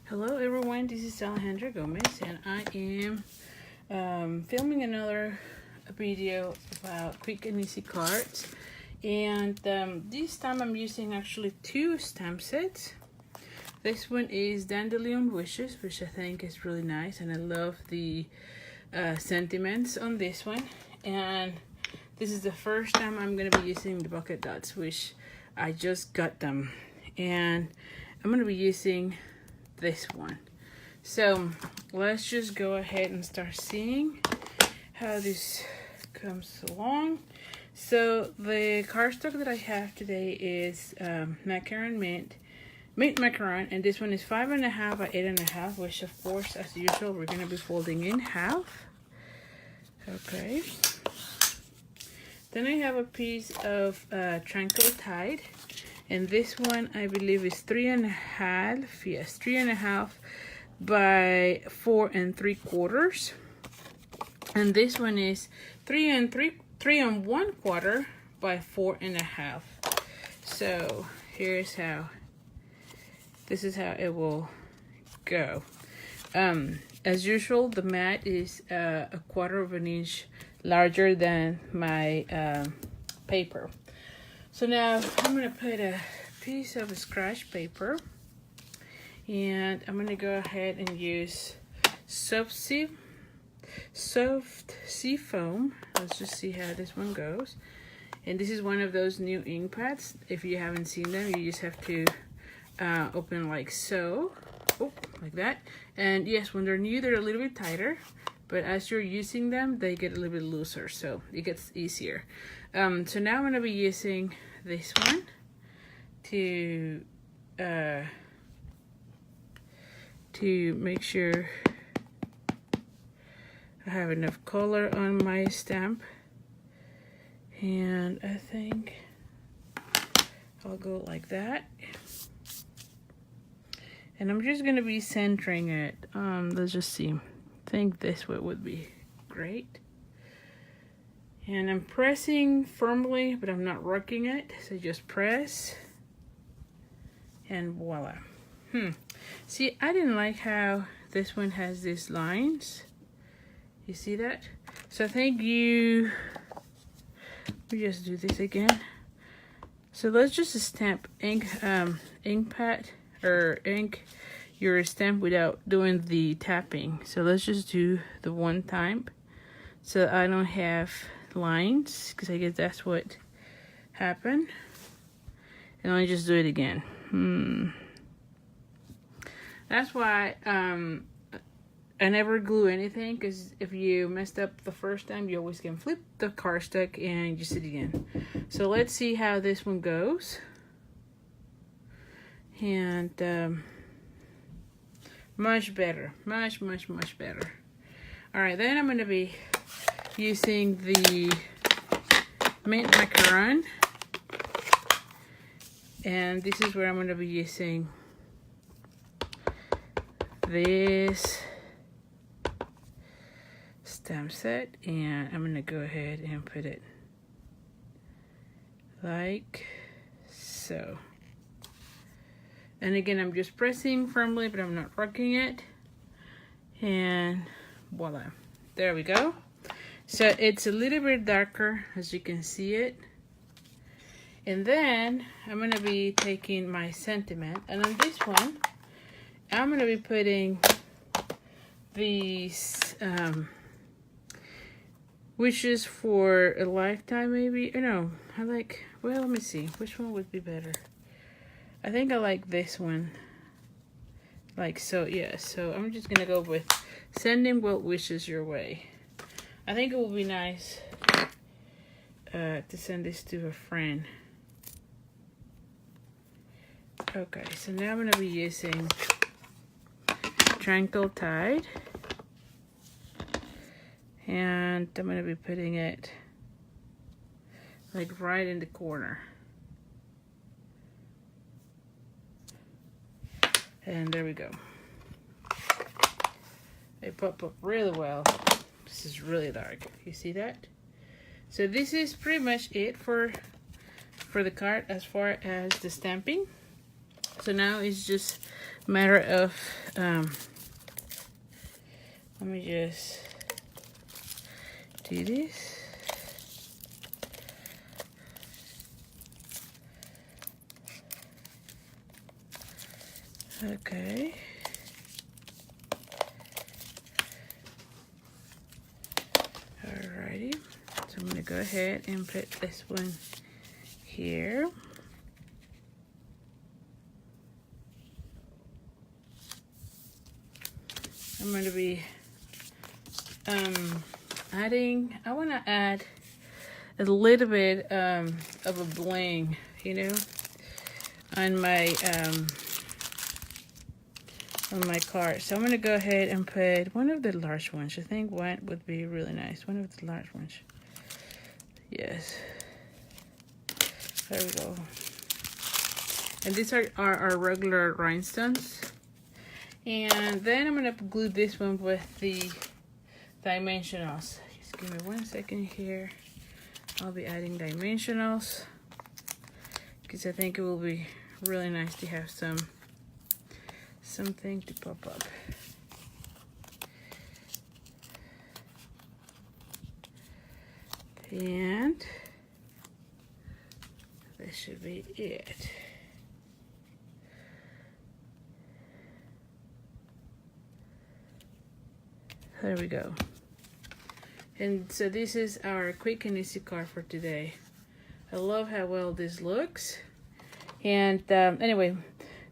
Hello everyone, this is Alejandra Gomez and I am filming another video about quick and easy cards, and this time I'm using actually two stamp sets. This one is Dandelion Wishes, which I think is really nice, and I love the sentiments on this one. And this is the first time I'm going to be using the bucket dots, which I just got them, and I'm going to be using this one. So let's just go ahead and start seeing how this comes along. So the cardstock that I have today is macaron mint macaron, and this one is 5.5 by 8.5, which of course, as usual, we're going to be folding in half. Okay, then I have a piece of Tranquil Tide, and this one I believe is 3.5, yes, 3.5 by 4 3/4, and this one is 3 1/4 by 4.5. So here's how, this is how it will go. As usual, the mat is a 1/4 of an inch larger than my paper. So now I'm going to put a piece of scratch paper, and I'm going to go ahead and use soft sea foam. Let's just see how this one goes. And this is one of those new ink pads. If you haven't seen them, you just have to open like so. Oh, like that. And yes, when they're new, they're a little bit tighter, but as you're using them, they get a little bit looser, so it gets easier. So now I'm going to be using this one to make sure I have enough color on my stamp, and I think I'll go like that. And I'm just going to be centering it. Let's just see. I think this way would be great. And I'm pressing firmly, but I'm not rocking it. So just press. And voila. See, I didn't like how this one has these lines. You see that? So I think we just do this again. So let's just stamp ink pad or ink your stamp without doing the tapping. So let's just do the one time so I don't have lines, because I guess that's what happened. And I'll just do it again. That's why I never glue anything, because if you messed up the first time, you always can flip the cardstock and just it again. So let's see how this one goes. And much better, much better. All right, then I'm going to be using the mint macaron, and this is where I'm going to be using this stamp set, and I'm going to go ahead and put it like so. And again, I'm just pressing firmly, but I'm not rocking it. And voila. There we go. So it's a little bit darker, as you can see it. And then I'm going to be taking my sentiment. And on this one, I'm going to be putting these wishes for a lifetime, maybe. Or no, well, let me see. Which one would be better? I think I like this one, like so. Yeah, so I'm just gonna go with sending well wishes your way. I think it will be nice to send this to a friend. Okay, so now I'm gonna be using Tranquil Tide, and I'm gonna be putting it like right in the corner. And there we go. They pop up really well. This is really dark. You see that? So this is pretty much it for the card as far as the stamping. So now it's just matter of let me just do this. Okay. Alrighty. So I'm gonna go ahead and put this one here. I'm going to be adding, I want to add a little bit of a bling, you know, on my card. So I'm going to go ahead and put one of the large ones. I think one would be really nice. One of the large ones. Yes. There we go. And these are our regular rhinestones. And then I'm going to glue this one with the dimensionals. Just give me 1 second here. I'll be adding dimensionals because I think it will be really nice to have something to pop up. And this should be it. There we go. And so this is our quick and easy card for today. I love how well this looks. And anyway,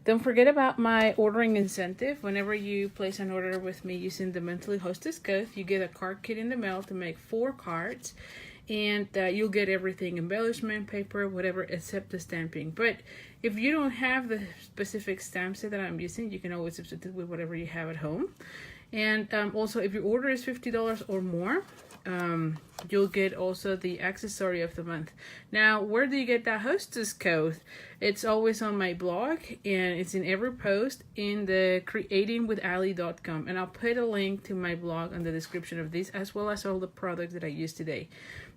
don't forget about my ordering incentive. Whenever you place an order with me using the Mentally Hostess code, you get a card kit in the mail to make 4 cards. And you'll get everything, embellishment, paper, whatever, except the stamping. But if you don't have the specific stamp set that I'm using, you can always substitute with whatever you have at home. And also, if your order is $50 or more, you'll get also the accessory of the month. Now, where do you get that hostess code? It's always on my blog, and it's in every post in the creatingwithali.com. And I'll put a link to my blog on the description of this, as well as all the products that I use today.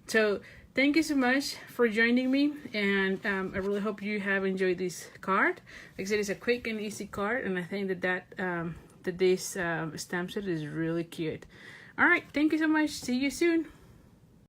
So thank you so much for joining me, and I really hope you have enjoyed this card. Like I said, it's a quick and easy card, and I think that this stamp set is really cute. All right, thank you so much. See you soon.